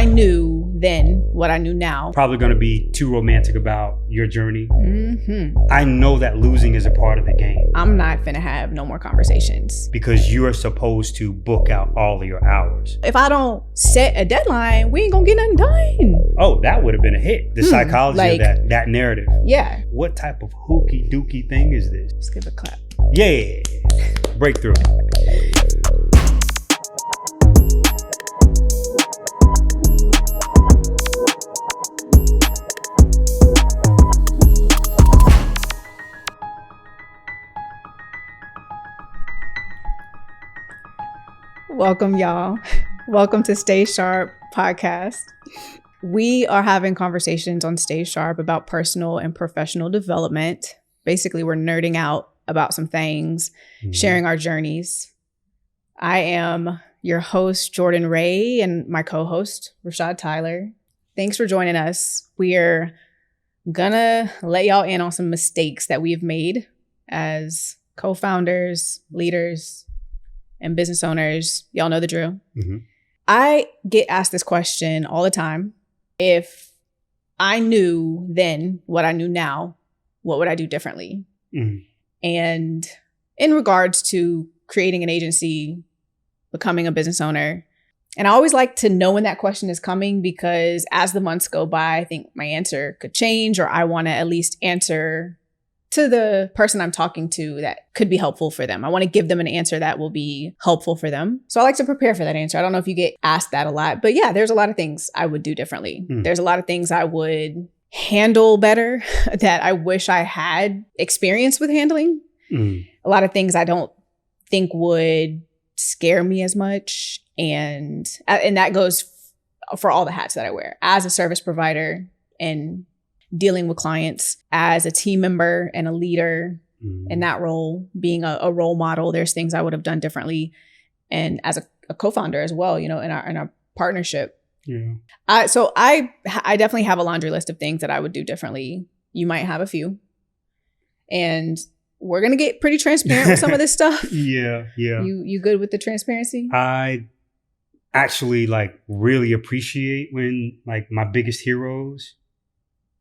I knew then what I knew now. Probably going to be too romantic about your journey. Mm-hmm. I know that losing is a part of the game. I'm not finna have no more conversations. Because you are supposed to book out all of your hours. If I don't set a deadline, we ain't gonna get nothing done. Oh, that would have been a hit. The psychology of that narrative. Yeah. What type of hooky dookie thing is this? Let's give a clap. Yeah. Breakthrough. Welcome, y'all. Welcome to Stay Sharp podcast. We are having conversations on Stay Sharp about personal and professional development. Basically, we're nerding out about some things, sharing our journeys. I am your host, Jordan Ray, and my co-host, Rashad Tyler. Thanks for joining us. We're gonna let y'all in on some mistakes that we've made as co-founders, leaders, and business owners. Y'all know the drill. Mm-hmm. I get asked this question all the time. If I knew then what I knew now, what would I do differently? Mm-hmm. And in regards to creating an agency, becoming a business owner, and I always like to know when that question is coming, because as the months go by, I think my answer could change, or I want to at least answer to the person I'm talking to that could be helpful for them. I want to give them an answer that will be helpful for them. So I like to prepare for that answer. I don't know if you get asked that a lot, but yeah, there's a lot of things I would do differently. There's a lot of things I would handle better that I wish I had experience with handling. A lot of things I don't think would scare me as much. And that goes for all the hats that I wear as a service provider and dealing with clients, as a team member and a leader in that role, being a role model. There's things I would have done differently. And as a co-founder as well, you know, in our partnership. Yeah. So I definitely have a laundry list of things that I would do differently. You might have a few. And we're going to get pretty transparent with some of this stuff. Yeah. You good with the transparency? I actually really appreciate when my biggest heroes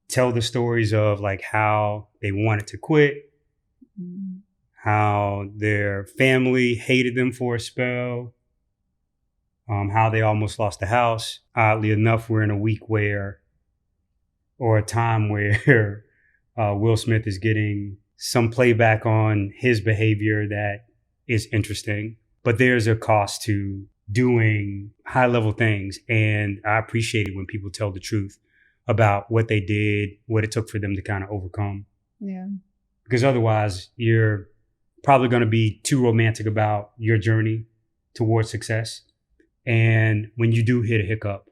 tell the stories of how they wanted to quit, how their family hated them for a spell, how they almost lost the house. Oddly enough, we're in a week or a time where Will Smith is getting some playback on his behavior that is interesting. But there's a cost to doing high level things. And I appreciate it when people tell the truth about what they did, what it took for them to kind of overcome. Yeah. Because otherwise, you're probably going to be too romantic about your journey towards success. And when you do hit a hiccup,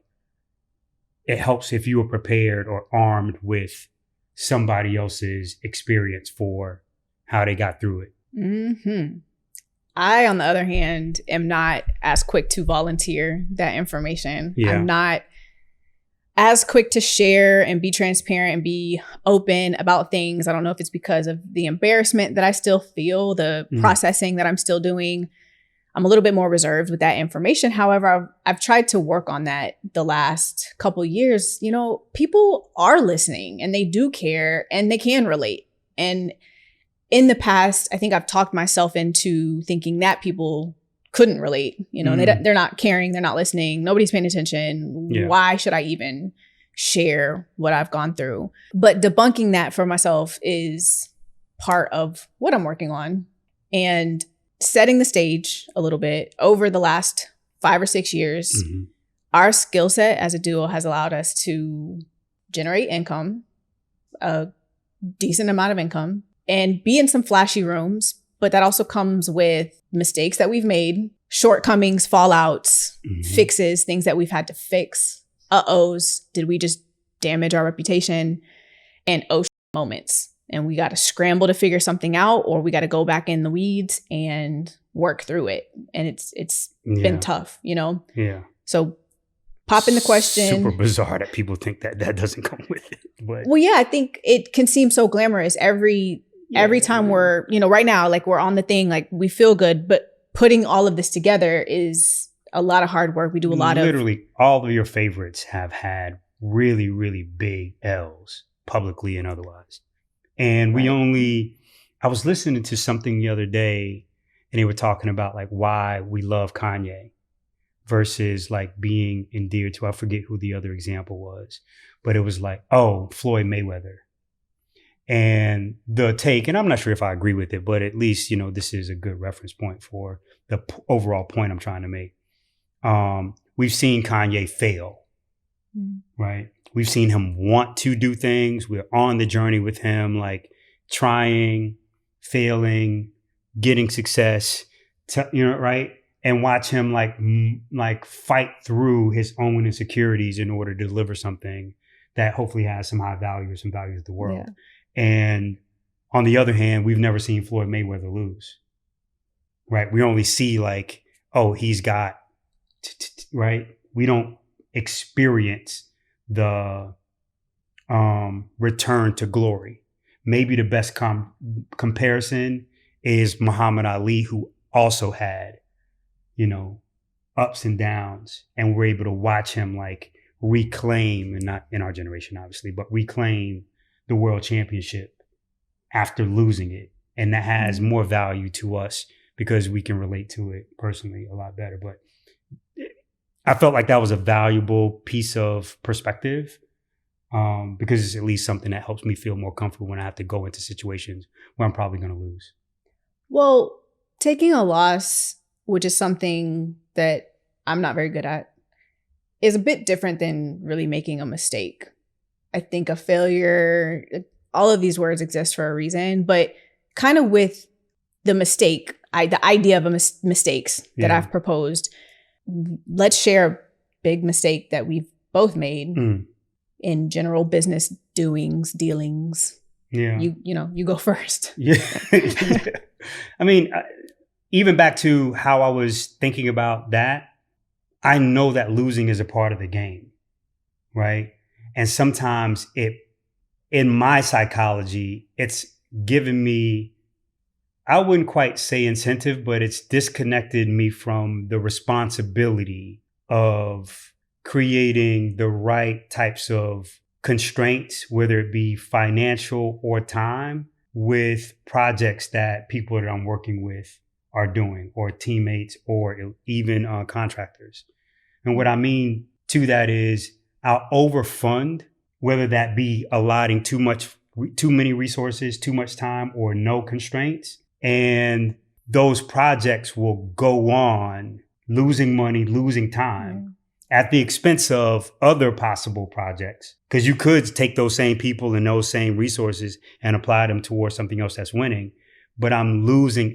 it helps if you are prepared or armed with somebody else's experience for how they got through it. Mm-hmm. I, on the other hand, am not as quick to volunteer that information. Yeah. I'm not as quick to share and be transparent and be open about things. I don't know if it's because of the embarrassment that I still feel, the processing that I'm still doing. I'm a little bit more reserved with that information. However, I've tried to work on that the last couple of years. You know, people are listening and they do care and they can relate. And in the past, I think I've talked myself into thinking that people couldn't relate, you know, they're not caring, they're not listening, nobody's paying attention. Yeah. Why should I even share what I've gone through? But debunking that for myself is part of what I'm working on, and setting the stage a little bit. Over the last 5 or 6 years, our skill set as a duo has allowed us to generate income, a decent amount of income, and be in some flashy rooms. But that also comes with mistakes that we've made, shortcomings, fallouts, fixes, things that we've had to fix. Uh-ohs, did we just damage our reputation? And moments. And we got to scramble to figure something out, or we got to go back in the weeds and work through it. And it's been tough, you know? Yeah. So pop in the question. Super bizarre that people think that doesn't come with it. But well, yeah, I think it can seem so glamorous every time we're, you know, right now, we're on the thing, we feel good, but putting all of this together is a lot of hard work. We do a lot of... Literally, all of your favorites have had really, really big L's, publicly and otherwise. And I was listening to something the other day, and they were talking about like why we love Kanye versus like being endeared to, I forget who the other example was, but it was like, oh, Floyd Mayweather. And the take, and I'm not sure if I agree with it, but at least, this is a good reference point for the overall point I'm trying to make. We've seen Kanye fail, right? We've seen him want to do things. We're on the journey with him, like trying, failing, getting success, right? And watch him like fight through his own insecurities in order to deliver something that hopefully has some high value or some value to the world. Yeah. And on the other hand, we've never seen Floyd Mayweather lose, right? We only see like, oh, he's got, right? We don't experience the return to glory. Maybe the best comparison is Muhammad Ali, who also had, ups and downs, and we're able to watch him like reclaim, and not in our generation, obviously, but reclaim the world championship after losing it. And that has more value to us because we can relate to it personally a lot better. But I felt like that was a valuable piece of perspective because it's at least something that helps me feel more comfortable when I have to go into situations where I'm probably going to lose. Well, taking a loss, which is something that I'm not very good at, is a bit different than really making a mistake. I think a failure, all of these words exist for a reason, but kind of with the mistake, the idea of mistakes that I've proposed, let's share a big mistake that we've both made in general business doings, dealings. Yeah. You go first. Yeah. I mean, even back to how I was thinking about that, I know that losing is a part of the game, right? And sometimes in my psychology, it's given me, I wouldn't quite say incentive, but it's disconnected me from the responsibility of creating the right types of constraints, whether it be financial or time, with projects that people that I'm working with are doing, or teammates, or even contractors. And what I mean to that is I'll overfund, whether that be allotting too many resources, too much time, or no constraints. And those projects will go on losing money, losing time at the expense of other possible projects. Because you could take those same people and those same resources and apply them towards something else that's winning. But I'm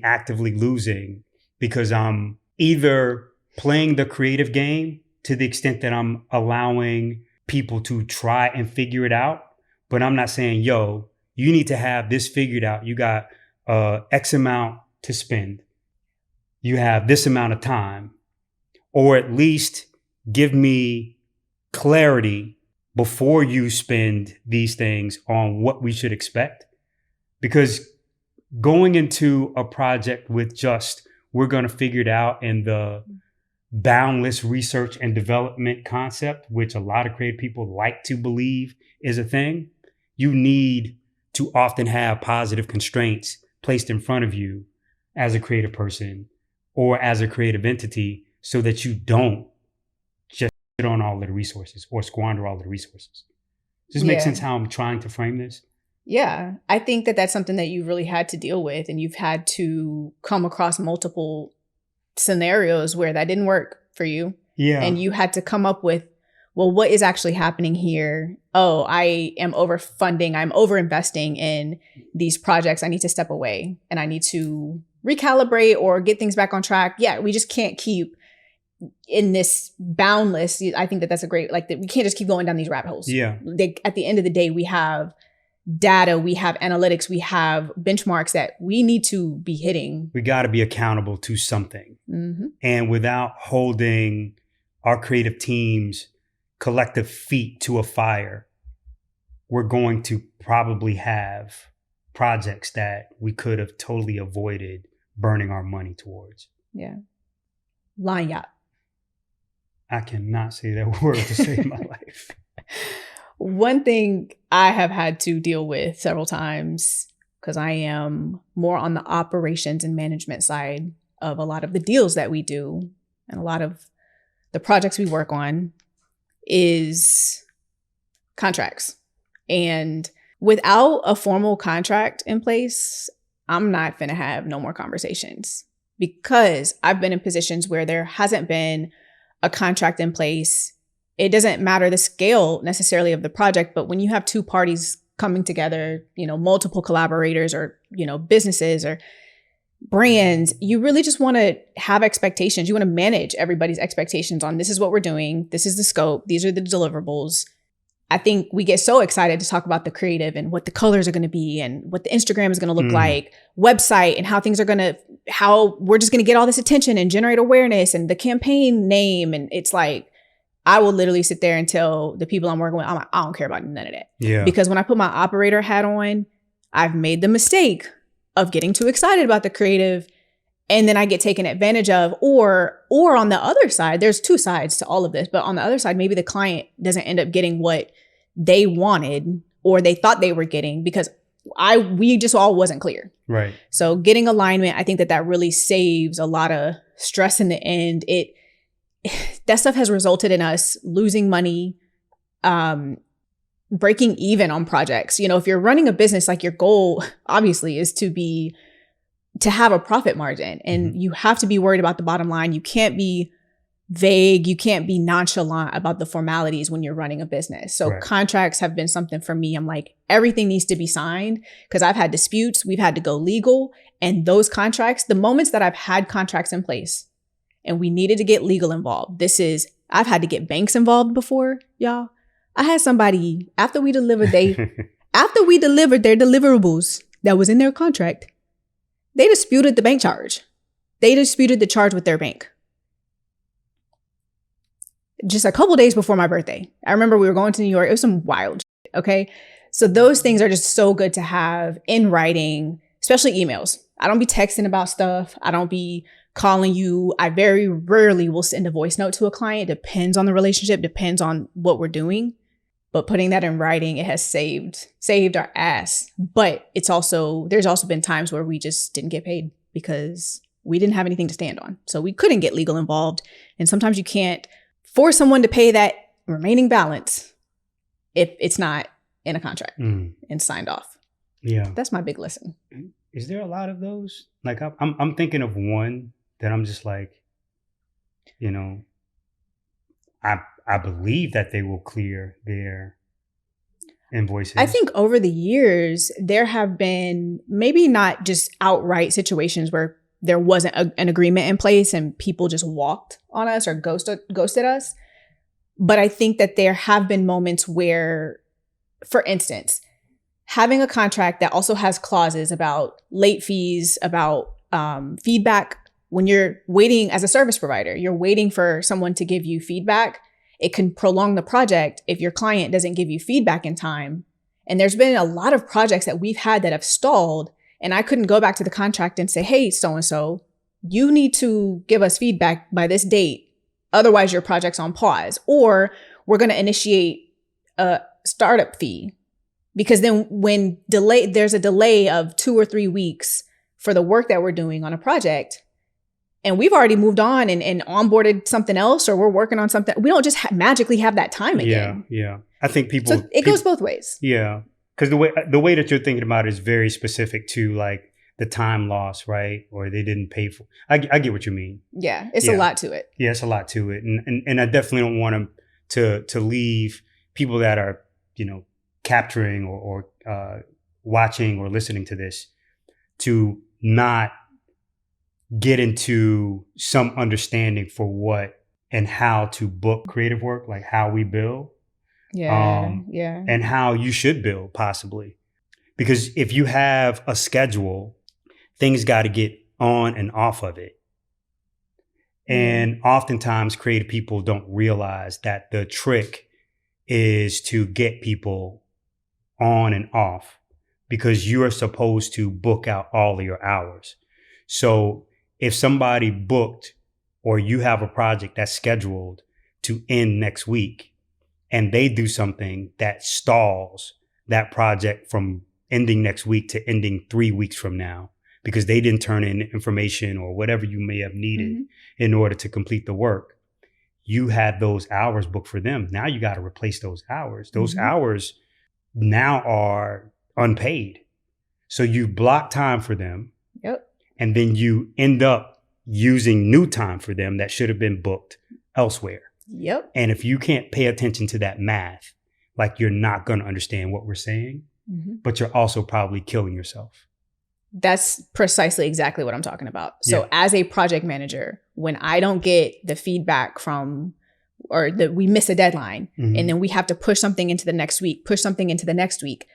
actively losing, because I'm either playing the creative game to the extent that I'm allowing people to try and figure it out. But I'm not saying, yo, you need to have this figured out. You got X amount to spend. You have this amount of time, or at least give me clarity before you spend these things on what we should expect. Because going into a project with just, we're going to figure it out, and the boundless research and development concept, which a lot of creative people like to believe is a thing, you need to often have positive constraints placed in front of you as a creative person or as a creative entity, so that you don't just sit on all of the resources or squander all of the resources. Does this make sense how I'm trying to frame this? Yeah, I think that that's something that you really had to deal with, and you've had to come across multiple scenarios where that didn't work for you. Yeah. And you had to come up with, well, what is actually happening here? Oh, I am overfunding. I'm overinvesting in these projects. I need to step away and I need to recalibrate or get things back on track. Yeah, we just can't keep in this boundless. I think that that's a great, we can't just keep going down these rabbit holes. Yeah. At the end of the day, we have data, we have analytics, we have benchmarks that we need to be hitting. We got to be accountable to something. Mm-hmm. And without holding our creative teams' collective feet to a fire, we're going to probably have projects that we could have totally avoided burning our money towards. Yeah. Line yacht. I cannot say that word to save my life. One thing I have had to deal with several times, because I am more on the operations and management side of a lot of the deals that we do and a lot of the projects we work on, is contracts. And without a formal contract in place, I'm not finna have no more conversations, because I've been in positions where there hasn't been a contract in place. It doesn't matter the scale necessarily of the project, but when you have two parties coming together, multiple collaborators or, businesses or brands, you really just want to have expectations. You want to manage everybody's expectations on, this is what we're doing, this is the scope, these are the deliverables. I think we get so excited to talk about the creative and what the colors are going to be and what the Instagram is going to look like, website, and how things are how we're just going to get all this attention and generate awareness and the campaign name. And it's like, I will literally sit there and tell the people I'm working with, I don't care about none of that. Yeah. Because when I put my operator hat on, I've made the mistake of getting too excited about the creative, and then I get taken advantage of. Or on the other side, there's two sides to all of this, but on the other side, maybe the client doesn't end up getting what they wanted or they thought they were getting, because we just all wasn't clear. Right. So getting alignment, I think that really saves a lot of stress in the end. That stuff has resulted in us losing money, breaking even on projects. If you're running a business, like, your goal obviously is to have a profit margin, and you have to be worried about the bottom line. You can't be vague. You can't be nonchalant about the formalities when you're running a business. So contracts have been something for me. I'm like, everything needs to be signed, because I've had disputes. We've had to go legal, and those contracts, the moments that I've had contracts in place and we needed to get legal involved, I've had to get banks involved before, y'all. I had somebody, after we delivered their deliverables that was in their contract, they disputed the bank charge. They disputed the charge with their bank. Just a couple days before my birthday. I remember we were going to New York. It was some wild shit, okay? So those things are just so good to have in writing, especially emails. I don't be texting about stuff. I don't be calling you. I very rarely will send a voice note to a client. It depends on the relationship, depends on what we're doing. But putting that in writing, it has saved our ass. But there's also been times where we just didn't get paid because we didn't have anything to stand on. So we couldn't get legal involved. And sometimes you can't force someone to pay that remaining balance if it's not in a contract and signed off. Yeah. That's my big lesson. Is there a lot of those? Like, I'm thinking of one that I'm just like, I believe that they will clear their invoices. I think over the years, there have been maybe not just outright situations where there wasn't an agreement in place and people just walked on us or ghosted us. But I think that there have been moments where, for instance, having a contract that also has clauses about late fees, about feedback. When you're waiting as a service provider, you're waiting for someone to give you feedback. It can prolong the project if your client doesn't give you feedback in time. And there's been a lot of projects that we've had that have stalled, and I couldn't go back to the contract and say, hey, so-and-so, you need to give us feedback by this date. Otherwise, your project's on pause, or we're going to initiate a startup fee. Because then when there's a delay of 2 or 3 weeks for the work that we're doing on a project, and we've already moved on and onboarded something else, or we're working on something, we don't just magically have that time again. Yeah. I think it goes both ways. Yeah. Because the way that you're thinking about it is very specific to like the time loss, right? Or they didn't pay for. I get what you mean. Yeah, it's a lot to it. Yeah, it's a lot to it, and I definitely don't want them to leave people that are capturing or watching or listening to this to not get into some understanding for what and how to book creative work, like how we bill. Yeah. And how you should bill, possibly. Because if you have a schedule, things got to get on and off of it. And oftentimes creative people don't realize that the trick is to get people on and off, because you are supposed to book out all of your hours. So if somebody booked, or you have a project that's scheduled to end next week, and they do something that stalls that project from ending next week to ending 3 weeks from now, because they didn't turn in information or whatever you may have needed in order to complete the work. You had those hours booked for them. Now you got to replace those hours. Those hours now are unpaid. So you block time for them. Yep. And then you end up using new time for them that should have been booked elsewhere. Yep. And if you can't pay attention to that math, like, you're not going to understand what we're saying, but you're also probably killing yourself. That's precisely exactly what I'm talking about. So as a project manager, when I don't get the feedback from, or that we miss a deadline and then we have to push something into the next week,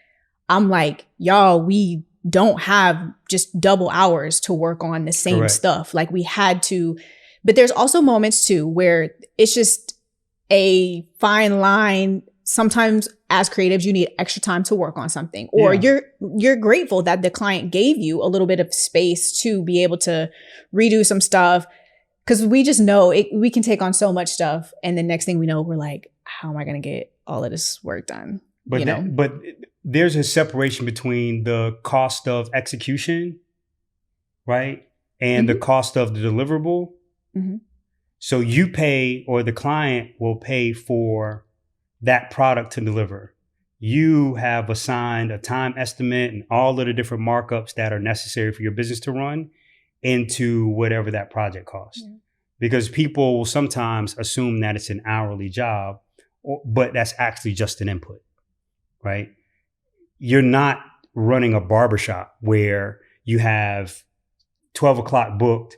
I'm like, y'all, we don't have just double hours to work on the same stuff. Like, we had to, but there's also moments too where it's just a fine line. Sometimes as creatives, you need extra time to work on something, or you're grateful that the client gave you a little bit of space to be able to redo some stuff. Cause we just know we can take on so much stuff. And the next thing we know, we're like, how am I going to get all of this work done? But but there's a separation between the cost of execution, right? And the cost of the deliverable. So you pay, or the client will pay for that product to deliver. You have assigned a time estimate and all of the different markups that are necessary for your business to run into whatever that project costs. Because people will sometimes assume that it's an hourly job, but that's actually just an input, right? You're not running a barbershop where you have 12 o'clock booked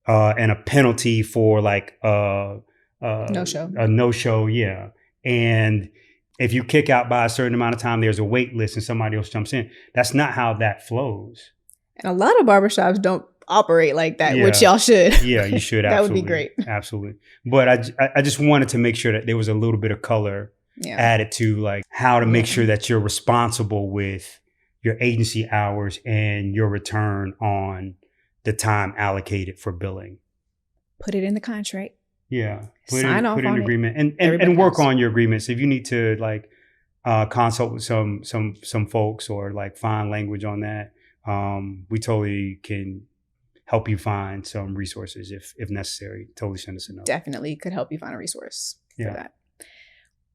and a penalty for like a no-show. Yeah. And if you kick out by a certain amount of time, there's a wait list and somebody else jumps in. That's not how that flows. And a lot of barbershops don't operate like that, which y'all should. Yeah, you should. That would be great. Absolutely. But I just wanted to make sure that there was a little bit of color added to, like, how to make sure that you're responsible with your agency hours and your return on the time allocated for billing. Put it in the contract. Yeah. Put it in agreement and work on your agreements. If you need to, like, consult with some folks or like find language on that, we totally can help you find some resources if necessary. Totally send us a note. Definitely could help you find a resource for that.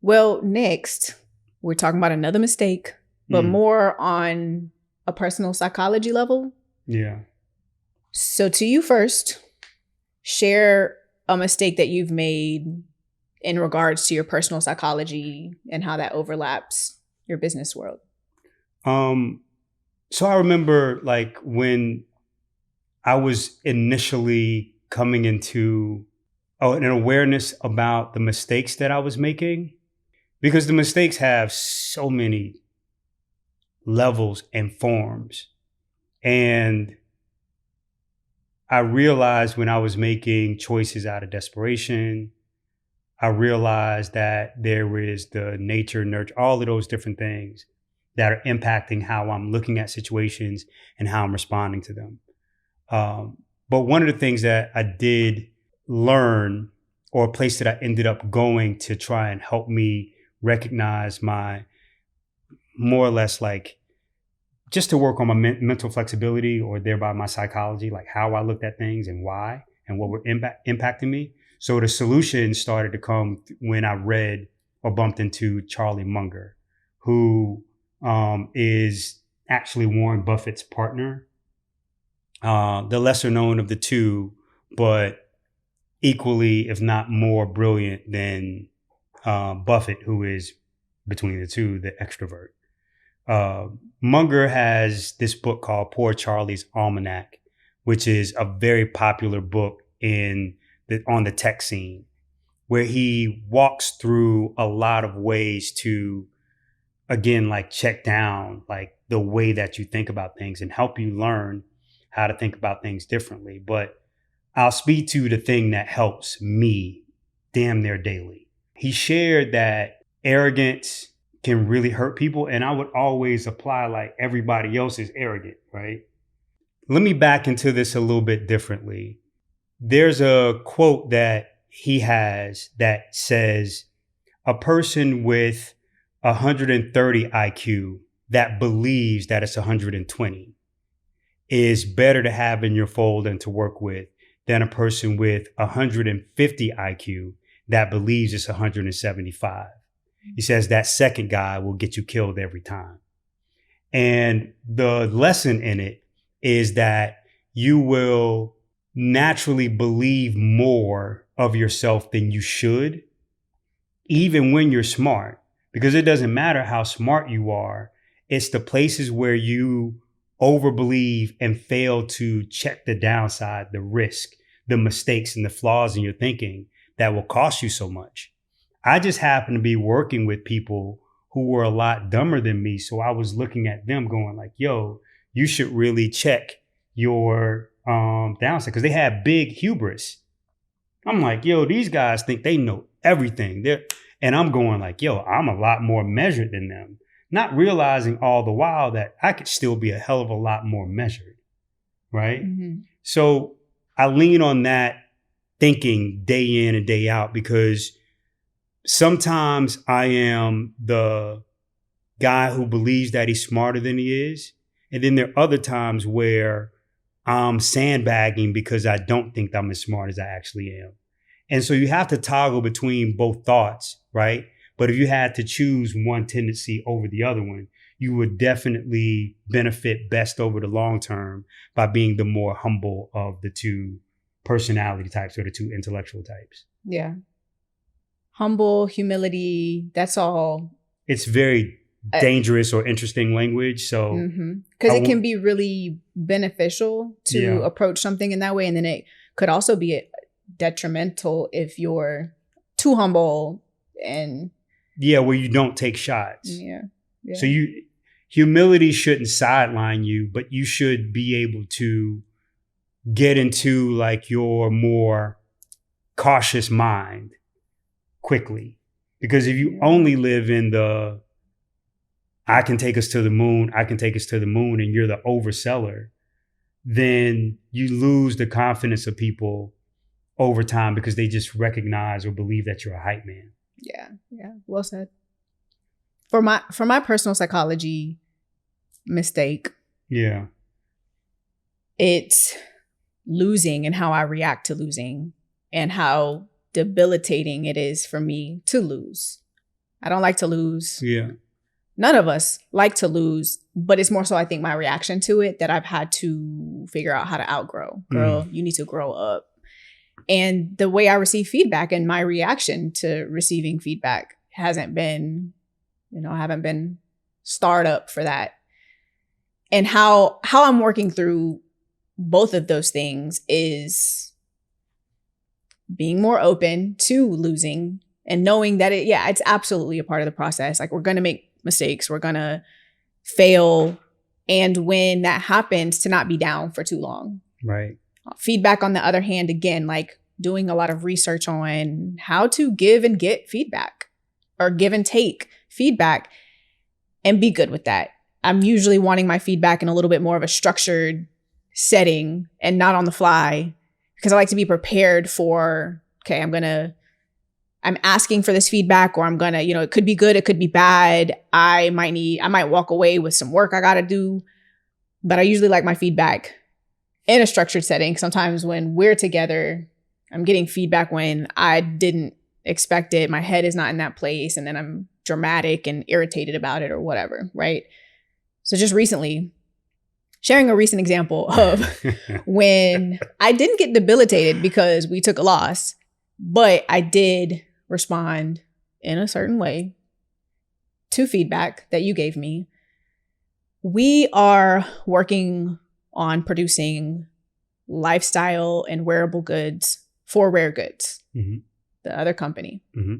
Well, next, we're talking about another mistake, but more on a personal psychology level. Yeah. So to you first, share a mistake that you've made in regards to your personal psychology and how that overlaps your business world. So I remember, like, when I was initially coming into an awareness about the mistakes that I was making, because the mistakes have so many levels and forms. And I realized when I was making choices out of desperation, I realized that there is the nature, nurture, all of those different things that are impacting how I'm looking at situations and how I'm responding to them. But one of the things that I did learn, or a place that I ended up going to try and help me recognize my, more or less, like, just to work on my mental flexibility, or thereby my psychology, like how I looked at things and why and what were impacting me. So the solution started to come when I read or bumped into Charlie Munger, who is actually Warren Buffett's partner, the lesser known of the two, but equally, if not more brilliant than Buffett, who is, between the two, the extrovert. Munger has this book called Poor Charlie's Almanac, which is a very popular book on the tech scene, where he walks through a lot of ways to, again, like, check down, like, the way that you think about things and help you learn how to think about things differently. But I'll speak to the thing that helps me damn near daily. He shared that arrogance can really hurt people. And I would always apply, like, everybody else is arrogant, right? Let me back into this a little bit differently. There's a quote that he has that says a person with 130 IQ that believes that it's 120 is better to have in your fold and to work with than a person with 150 IQ that believes it's 175. He says that second guy will get you killed every time. And the lesson in it is that you will naturally believe more of yourself than you should, even when you're smart, because it doesn't matter how smart you are. It's the places where you overbelieve and fail to check the downside, the risk, the mistakes and the flaws in your thinking that will cost you so much. I just happen to be working with people who were a lot dumber than me. So I was looking at them going like, yo, you should really check your downside, because they had big hubris. I'm like, yo, these guys think they know everything. And I'm going like, yo, I'm a lot more measured than them, not realizing all the while that I could still be a hell of a lot more measured, right? Mm-hmm. So I lean on that thinking day in and day out, because sometimes I am the guy who believes that he's smarter than he is. And then there are other times where I'm sandbagging because I don't think I'm as smart as I actually am. And so you have to toggle between both thoughts, right? But if you had to choose one tendency over the other one, you would definitely benefit best over the long term by being the more humble of the two personality types or the two intellectual types. Yeah. Humble, humility, that's all. It's very dangerous or interesting language. So, because it can be really beneficial to approach something in that way. And then it could also be detrimental if you're too humble and. Yeah, where you don't take shots. Yeah. So humility shouldn't sideline you, but you should be able to get into like your more cautious mind quickly. Because if you only live in the I can take us to the moon, and you're the overseller, then you lose the confidence of people over time because they just recognize or believe that you're a hype man. Yeah. Well said. For my personal psychology mistake. Yeah. It's losing and how I react to losing and how debilitating it is for me to lose. I don't like to lose. Yeah. None of us like to lose, but it's more so I think my reaction to it that I've had to figure out how to outgrow. Girl, you need to grow up. And the way I receive feedback and my reaction to receiving feedback hasn't been, I haven't been starred up for that. And how I'm working through both of those things is being more open to losing and knowing that it's absolutely a part of the process. Like, we're going to make mistakes. We're going to fail. And when that happens, to not be down for too long. Right. Feedback, on the other hand, again, like doing a lot of research on how to give and get feedback, or give and take feedback, and be good with that. I'm usually wanting my feedback in a little bit more of a structured setting and not on the fly, because I like to be prepared for, okay, I'm asking for this feedback, or I'm gonna, it could be good, it could be bad. I might walk away with some work I gotta do, but I usually like my feedback in a structured setting. Sometimes when we're together, I'm getting feedback when I didn't expect it. My head is not in that place, and then I'm dramatic and irritated about it or whatever, right? So just recently, sharing a recent example of when I didn't get debilitated because we took a loss, but I did respond in a certain way to feedback that you gave me. We are working on producing lifestyle and wearable goods for Raire Goods, the other company. Mm-hmm.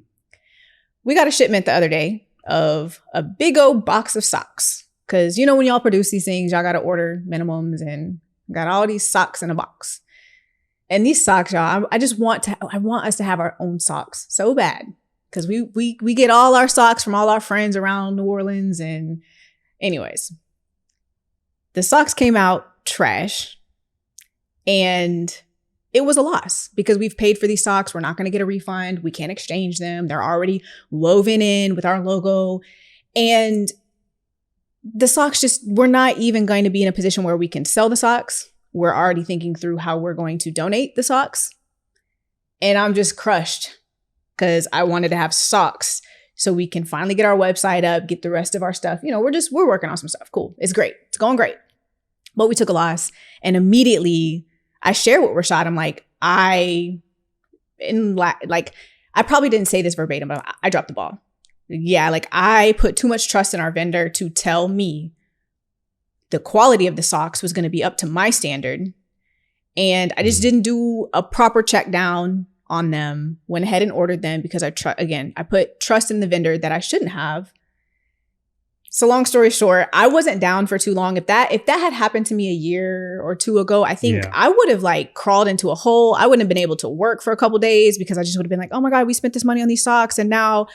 We got a shipment the other day of a big old box of socks. Because, when y'all produce these things, y'all got to order minimums, and got all these socks in a box. And these socks, y'all, I want us to have our own socks so bad. Because we get all our socks from all our friends around New Orleans. And anyways, the socks came out trash. And it was a loss because we've paid for these socks. We're not going to get a refund. We can't exchange them. They're already woven in with our logo. And the socks we're not even going to be in a position where we can sell the socks. We're already thinking through how we're going to donate the socks. And I'm just crushed because I wanted to have socks so we can finally get our website up, get the rest of our stuff. We're working on some stuff. Cool. It's great. It's going great. But we took a loss. And immediately I shared with Rashad, I'm like, I probably didn't say this verbatim, but I dropped the ball. Yeah, like I put too much trust in our vendor to tell me the quality of the socks was going to be up to my standard. And I just didn't do a proper check down on them, went ahead and ordered them because I put trust in the vendor that I shouldn't have. So long story short, I wasn't down for too long. If that had happened to me a year or two ago, I think I would have like crawled into a hole. I wouldn't have been able to work for a couple days because I just would have been like, oh my God, we spent this money on these socks. And now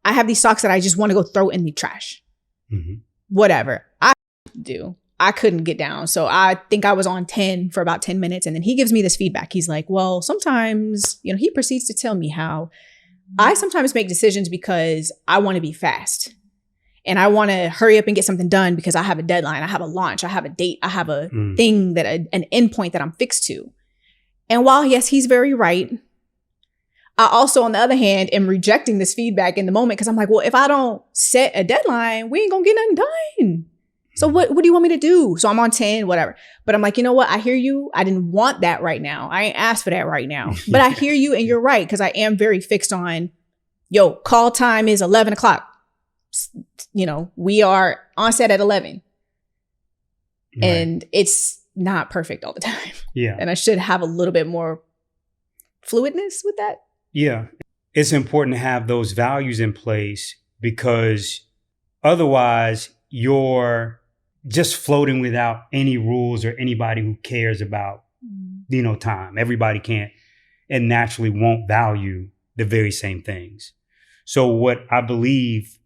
I have these socks that I just want to go throw in the trash. Mm-hmm. Whatever. I couldn't get down. So I think I was on 10 for about 10 minutes. And then he gives me this feedback. He's like, well, sometimes, he proceeds to tell me how I sometimes make decisions because I want to be fast. And I want to hurry up and get something done because I have a deadline. I have a launch. I have a date. I have a thing an endpoint that I'm fixed to. And while, yes, he's very right, I also, on the other hand, am rejecting this feedback in the moment because I'm like, well, if I don't set a deadline, we ain't going to get nothing done. So what do you want me to do? So I'm on 10, whatever. But I'm like, you know what? I hear you. I didn't want that right now. I ain't asked for that right now. But I hear you and you're right because I am very fixed on, call time is 11 o'clock. We are on set at 11. Right. And it's not perfect all the time. Yeah. And I should have a little bit more fluidness with that. Yeah. It's important to have those values in place because otherwise you're just floating without any rules or anybody who cares about, time. Everybody can't and naturally won't value the very same things. So what I believe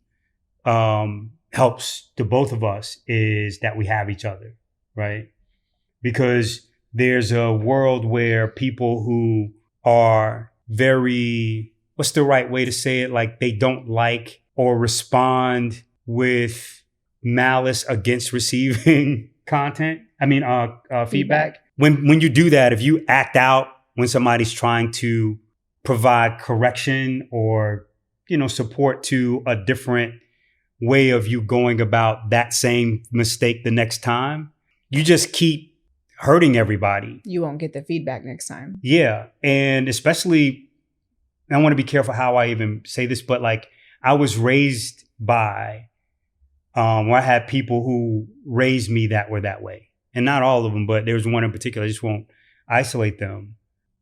helps to both of us is that we have each other, right? Because there's a world where people who are very, what's the right way to say it? Like they don't like or respond with malice against receiving feedback. When you do that, if you act out when somebody's trying to provide correction or, support to a different way of you going about that same mistake the next time, you just keep hurting everybody. You won't get the feedback next time. Yeah. And especially, I want to be careful how I even say this, but like I was raised by, I had people who raised me that were that way. And not all of them, but there was one in particular. I just won't isolate them.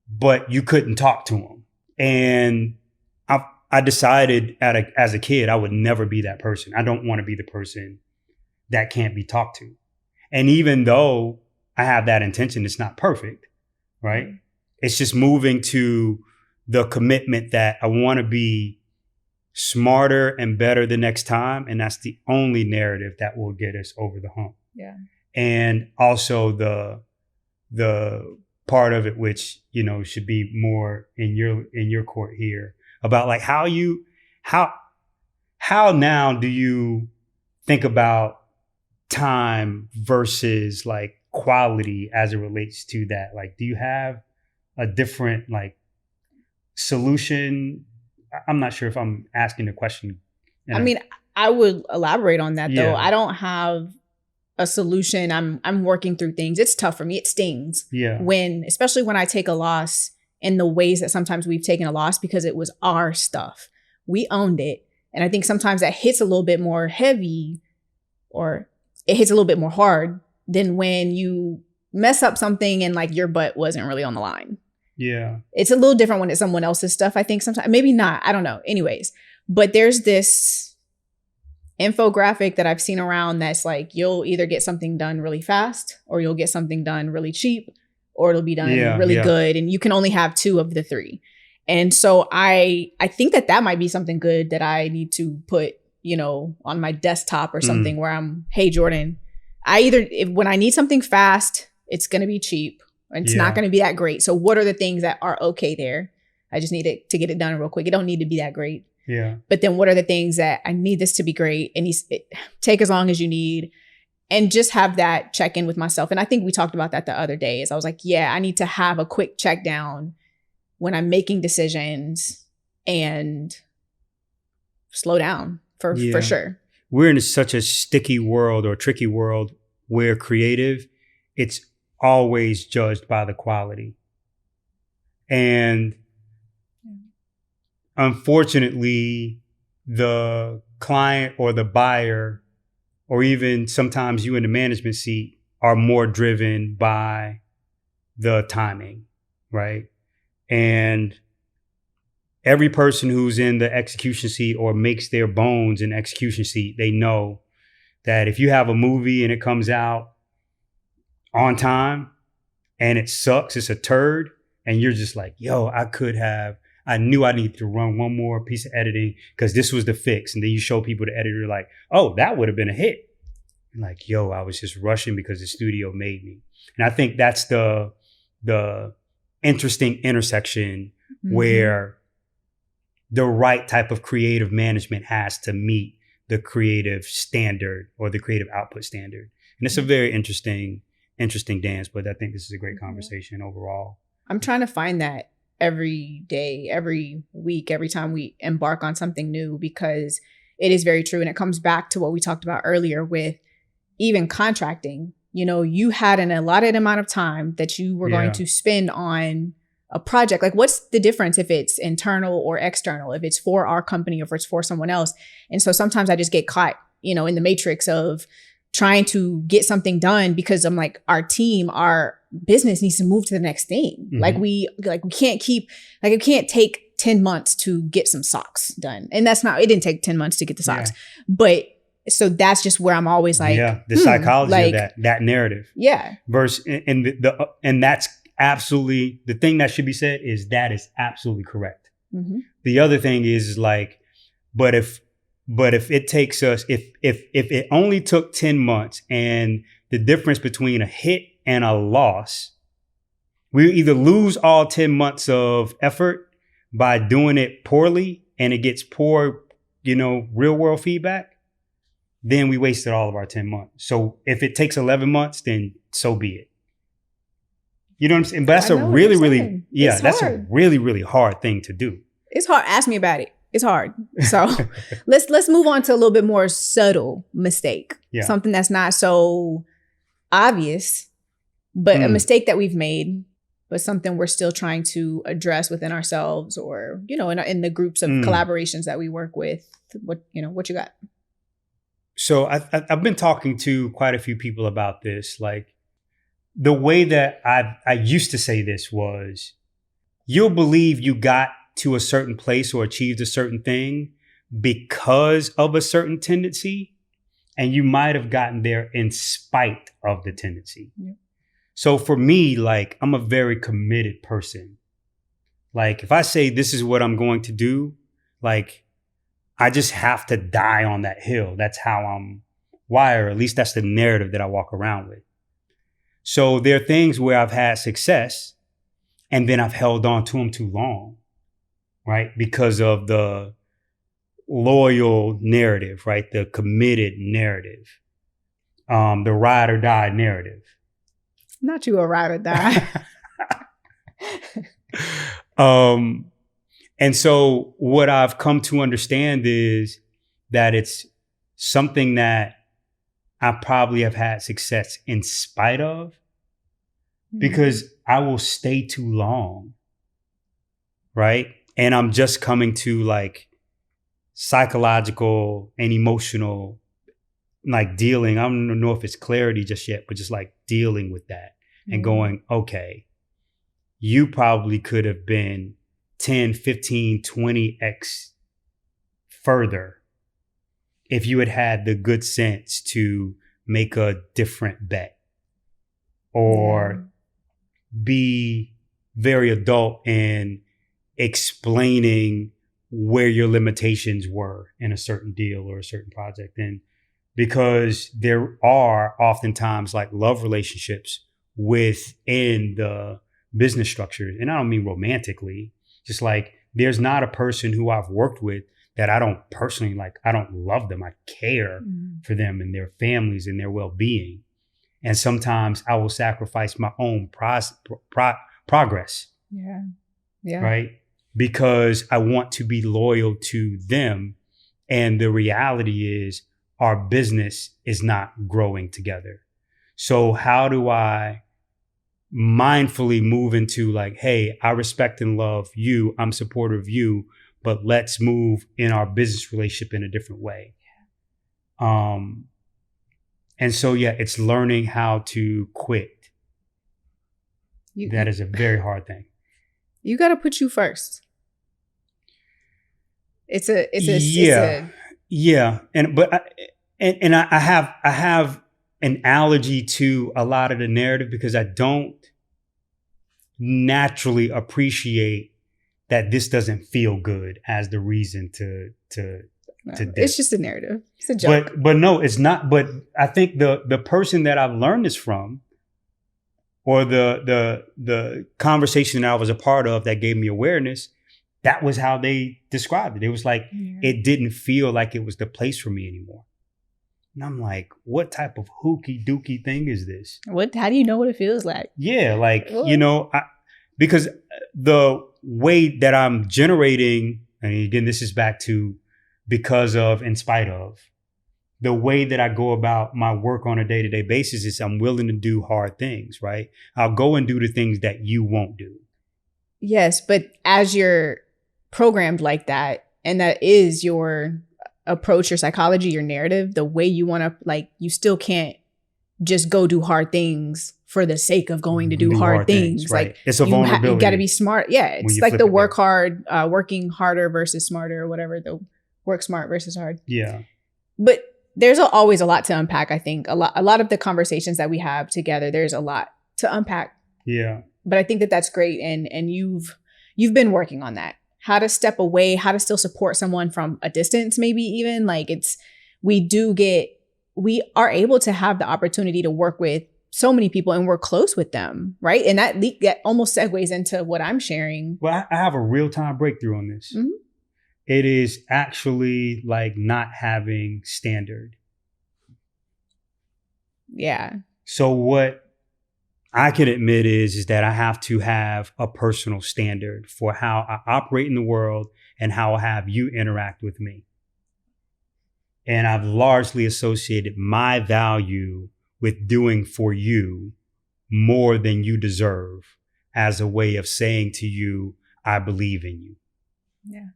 But you couldn't talk to them. And I decided as a kid, I would never be that person. I don't want to be the person that can't be talked to. And even though I have that intention, it's not perfect, right? Mm-hmm. It's just moving to the commitment that I want to be smarter and better the next time. And that's the only narrative that will get us over the hump. Yeah. And also the part of it, which, should be more in your court here, about like how now do you think about time versus like quality as it relates to that? Like, do you have a different like solution? I'm not sure if I'm asking the question. I would elaborate on that though. I don't have a solution. I'm working through things. It's tough for me. It stings. Yeah. Especially when I take a loss in the ways that sometimes we've taken a loss because it was our stuff. We owned it. And I think sometimes that hits a little bit more heavy or it hits a little bit more hard than when you mess up something and like your butt wasn't really on the line. Yeah. It's a little different when it's someone else's stuff. I think sometimes, maybe not. I don't know. Anyways, but there's this infographic that I've seen around that's like, you'll either get something done really fast or you'll get something done really cheap or it'll be done really good. And you can only have two of the three. And so I think that might be something good that I need to put, on my desktop or something where I'm, hey, Jordan, when I need something fast, it's going to be cheap It's not going to be that great. So what are the things that are okay there? I just need it to get it done real quick. It don't need to be that great. Yeah. But then what are the things that I need this to be great? And take as long as you need. And just have that check in with myself. And I think we talked about that the other day. I was like, yeah, I need to have a quick check down when I'm making decisions and slow down for sure. We're in such a sticky world or tricky world where creative, it's always judged by the quality. And unfortunately, the client or the buyer, or even sometimes you in the management seat, are more driven by the timing, right? And every person who's in the execution seat or makes their bones in execution seat, they know that if you have a movie and it comes out on time and it sucks, it's a turd, and you're just like, yo, I knew I needed to run one more piece of editing because this was the fix. And then you show people the editor like, oh, that would have been a hit. And like, yo, I was just rushing because the studio made me. And I think that's the interesting intersection where the right type of creative management has to meet the creative standard or the creative output standard. And it's a very interesting dance, but I think this is a great conversation overall. I'm trying to find that every day, every week, every time we embark on something new, because it is very true. And it comes back to what we talked about earlier with even contracting. You know, you had an allotted amount of time that you were going to spend on a project. Like, what's the difference if it's internal or external, if it's for our company or if it's for someone else? And so sometimes I just get caught, you know, in the matrix of trying to get something done because I'm like, our team, our business needs to move to the next thing. Like we can't keep, like, it can't take 10 months to get some socks done. And it didn't take 10 months to get the socks, but so that's just where I'm always like, the psychology of that narrative. Yeah. Versus, and that's absolutely, the thing that should be said is that is absolutely correct. The other thing is like, but if it takes us, if it only took 10 months and the difference between a hit and a loss, we either lose all 10 months of effort by doing it poorly and it gets poor, real world feedback, then we wasted all of our 10 months. So if it takes 11 months, then so be it. You know what I'm saying? But that's a really, really hard thing to do. It's hard. Ask me about it. It's hard. So let's move on to a little bit more subtle mistake. Yeah. Something that's not so obvious, but a mistake that we've made, but something we're still trying to address within ourselves or, in the groups of collaborations that we work with. What you got? So I've been talking to quite a few people about this. Like, the way that I used to say this was, you'll believe you got to a certain place or achieved a certain thing because of a certain tendency, and you might have gotten there in spite of the tendency. Yeah. So for me, like, I'm a very committed person. Like, if I say this is what I'm going to do, like, I just have to die on that hill. That's how I'm wired. At least that's the narrative that I walk around with. So there are things where I've had success and then I've held on to them too long, right? Because of the loyal narrative, right? The committed narrative, the ride or die narrative. Not you a ride or die. And so what I've come to understand is that it's something that I probably have had success in spite of, because I will stay too long, right? And I'm just coming to like psychological and emotional, like dealing. I don't know if it's clarity just yet, but just like dealing with that and going, okay, you probably could have been 10, 15, 20x further if you had the good sense to make a different bet or be very adult in explaining where your limitations were in a certain deal or a certain project. And because there are oftentimes like love relationships within the business structure. And I don't mean romantically, just like there's not a person who I've worked with that I don't personally like. I don't love them. I care for them and their families and their well-being. And sometimes I will sacrifice my own progress. Yeah. Yeah. Right. Because I want to be loyal to them. And the reality is our business is not growing together. So how do I mindfully move into like, hey, I respect and love you. I'm supportive of you, but let's move in our business relationship in a different way. And so, yeah, it's learning how to quit. That is a very hard thing. You got to put you first. Yeah. And I have an allergy to a lot of the narrative because I don't naturally appreciate that this doesn't feel good as the reason to it's just a narrative. It's a joke. But no, it's not. But I think the person that I've learned this from, or the conversation that I was a part of that gave me awareness, that was how they described it. It was like, it didn't feel like it was the place for me anymore. And I'm like, what type of hooky dookie thing is this? How do you know what it feels like? Yeah, like, because the way that I'm generating, and again, this is back to because of, in spite of, the way that I go about my work on a day-to-day basis is I'm willing to do hard things, right? I'll go and do the things that you won't do. Yes, but as you're programmed like that, and that is your approach, your psychology, your narrative, the way you want to, like, you still can't just go do hard things for the sake of going to do hard things. Right. Like, it's a vulnerability. You got to be smart. Yeah, it's like the working harder versus smarter, or whatever, the work smart versus hard. Yeah. But there's always a lot to unpack. I think a lot of the conversations that we have together, there's a lot to unpack. Yeah. But I think that that's great. And you've been working on that. How to step away, how to still support someone from a distance, maybe even like we are able to have the opportunity to work with so many people and we're close with them. Right. And that almost segues into what I'm sharing. Well, I have a real-time breakthrough on this. Mm-hmm. It is actually like not having standard. Yeah. So what I can admit is that I have to have a personal standard for how I operate in the world and how I have you interact with me. And I've largely associated my value with doing for you more than you deserve as a way of saying to you, I believe in you. Yeah.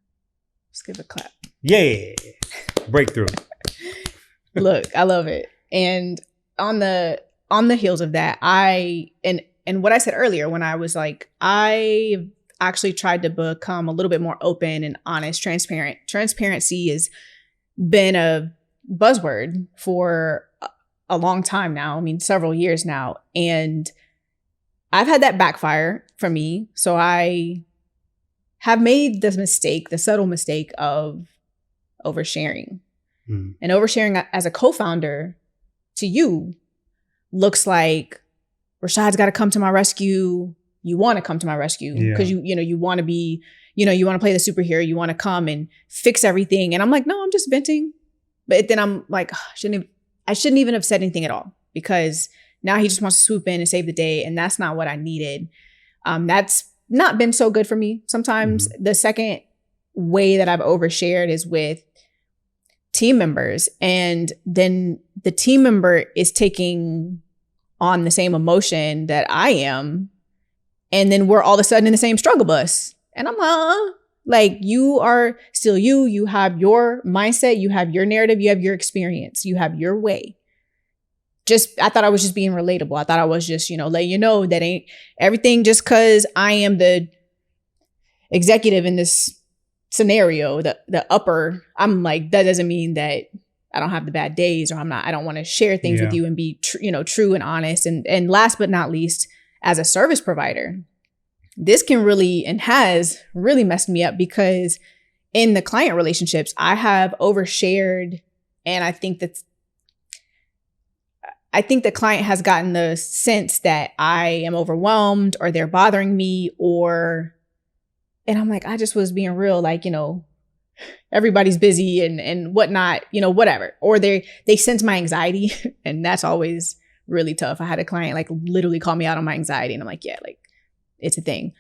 Let's give a clap. Yeah. Breakthrough. Look, I love it. And on the heels of that, and what I said earlier when I was like, I actually tried to become a little bit more open and honest, transparent. Transparency has been a buzzword for a long time now. I mean, several years now. And I've had that backfire for me. So I have made the subtle mistake of oversharing. And oversharing as a co-founder to you looks like Rashad's got to come to my rescue. You want to come to my rescue because you want to be, you want to play the superhero. You want to come and fix everything. And I'm like, no, I'm just venting. But then I'm like, I shouldn't even have said anything at all because now he just wants to swoop in and save the day. And that's not what I needed. That's not been so good for me. Sometimes the second way that I've overshared is with team members. And then the team member is taking on the same emotion that I am. And then we're all of a sudden in the same struggle bus. And I'm like, you are still you have your mindset, you have your narrative, you have your experience, you have your way. I thought I was just being relatable. I thought I was just, letting you know that ain't everything just because I am the executive in this scenario, the upper, I'm like, that doesn't mean that I don't have the bad days or I don't want to share things with you and be, true and honest. And last but not least, as a service provider, this can really and has really messed me up because in the client relationships, I have overshared. And I think I think the client has gotten the sense that I am overwhelmed or they're bothering me, and I'm like, I just was being real, like, everybody's busy and whatnot, whatever. Or they sense my anxiety and that's always really tough. I had a client like literally call me out on my anxiety and I'm like, yeah, like it's a thing.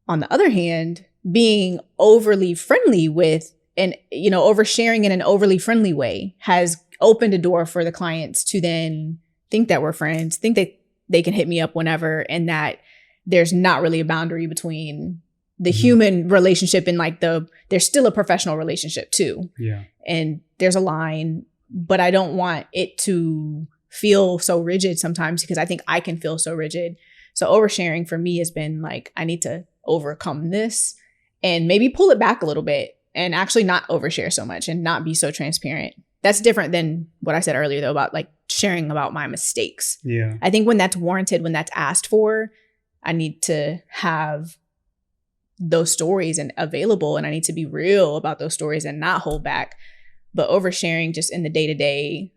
On the other hand, being overly friendly with and, oversharing in an overly friendly way has opened a door for the clients to then think that we're friends, think that they can hit me up whenever, and that there's not really a boundary between the human relationship and like there's still a professional relationship too. Yeah. And there's a line, but I don't want it to feel so rigid sometimes because I think I can feel so rigid. So oversharing for me has been like, I need to overcome this and maybe pull it back a little bit and actually not overshare so much and not be so transparent. That's different than what I said earlier though, about like sharing about my mistakes. Yeah. I think when that's warranted, when that's asked for, I need to have those stories and available, and I need to be real about those stories and not hold back. But oversharing just in the day-to-day,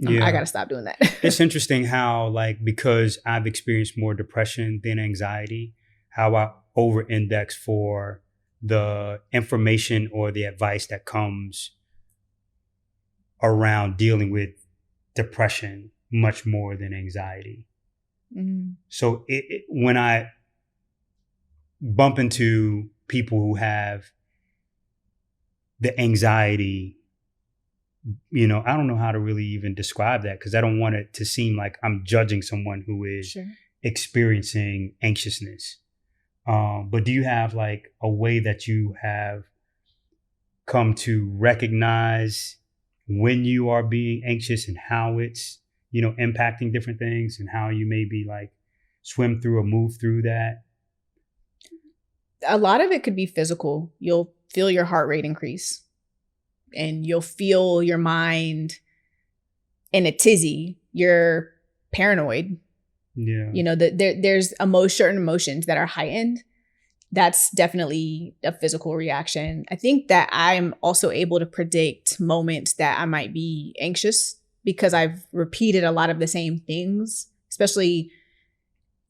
I gotta stop doing that. It's interesting how, like, because I've experienced more depression than anxiety, how I over-index for the information or the advice that comes around dealing with depression much more than anxiety. Mm-hmm. So when I bump into people who have the anxiety, I don't know how to really even describe that because I don't want it to seem like I'm judging someone who is experiencing anxiousness. But do you have like a way that you have come to recognize when you are being anxious and how it's, impacting different things and how you maybe like swim through or move through that? A lot of it could be physical. You'll feel your heart rate increase and you'll feel your mind in a tizzy. You're paranoid. Yeah. There's certain emotions that are heightened. That's definitely a physical reaction. I think that I'm also able to predict moments that I might be anxious because I've repeated a lot of the same things, especially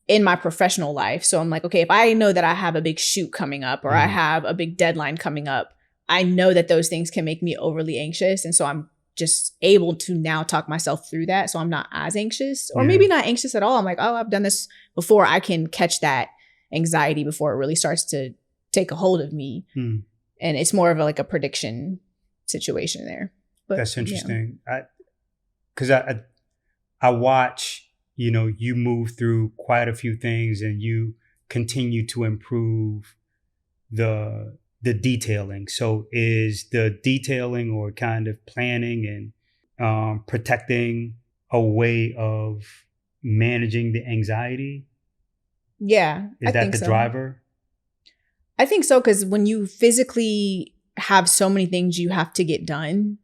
in my professional life. So I'm like, okay, if I know that I have a big shoot coming up or I have a big deadline coming up, I know that those things can make me overly anxious. And so I'm just able to now talk myself through that. So I'm not as anxious or maybe not anxious at all. I'm like, oh, I've done this before. I can catch that anxiety before it really starts to take a hold of me. And it's more of like a prediction situation there. But that's interesting. Because I watch, you move through quite a few things and you continue to improve the detailing. So is the detailing or kind of planning and protecting a way of managing the anxiety? Yeah. Is that the driver? I think so, because when you physically have so many things you have to get done,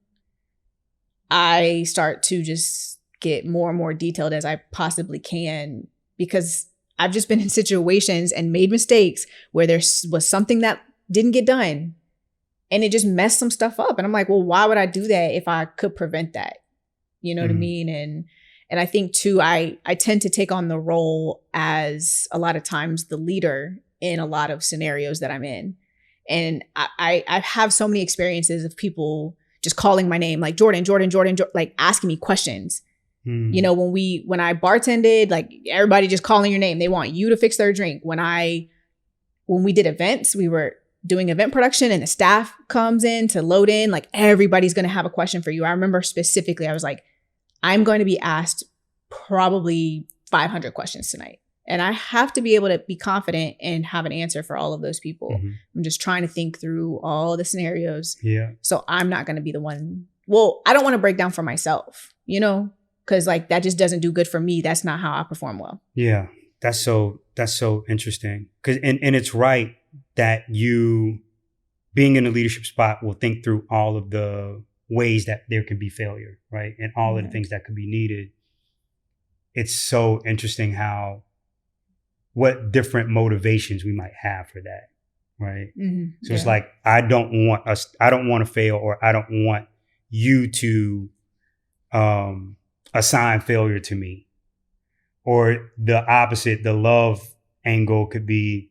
I start to just get more and more detailed as I possibly can, because I've just been in situations and made mistakes where there was something that didn't get done and it just messed some stuff up. And I'm like, well, why would I do that if I could prevent that? You know what I mean? And I think too, I tend to take on the role as a lot of times the leader in a lot of scenarios that I'm in. And I have so many experiences of people just calling my name, like Jordan, like asking me questions. When I bartended, like everybody just calling your name. They want you to fix their drink. When we did events, we were doing event production and the staff comes in to load in, like everybody's going to have a question for you. I remember specifically, I was like, I'm going to be asked probably 500 questions tonight. And I have to be able to be confident and have an answer for all of those people. I'm just trying to think through all the scenarios. Yeah. So I'm not going to be the one. Well, I don't want to break down for myself, because like that just doesn't do good for me. That's not how I perform well. Yeah. That's so interesting. And it's right that you being in a leadership spot will think through all of the ways that there could be failure, right? And all of the things that could be needed. It's so interesting what different motivations we might have for that, right? So it's like, I don't want to fail, or I don't want you to assign failure to me. Or the opposite, the love angle could be,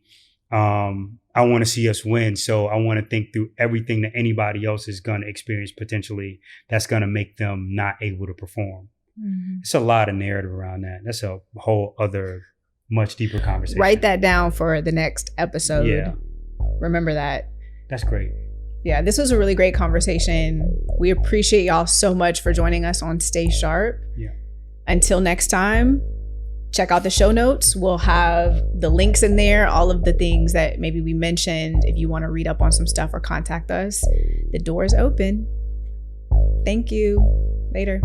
I want to see us win. So I want to think through everything that anybody else is going to experience potentially that's going to make them not able to perform. Mm-hmm. It's a lot of narrative around that. That's a whole other much deeper conversation. Write that down for the next episode. Yeah. Remember that. That's great. Yeah, this was a really great conversation. We appreciate y'all so much for joining us on Stay Sharp. Yeah. Until next time, check out the show notes. We'll have the links in there, all of the things that maybe we mentioned. If you want to read up on some stuff or contact us, the door is open. Thank you. Later.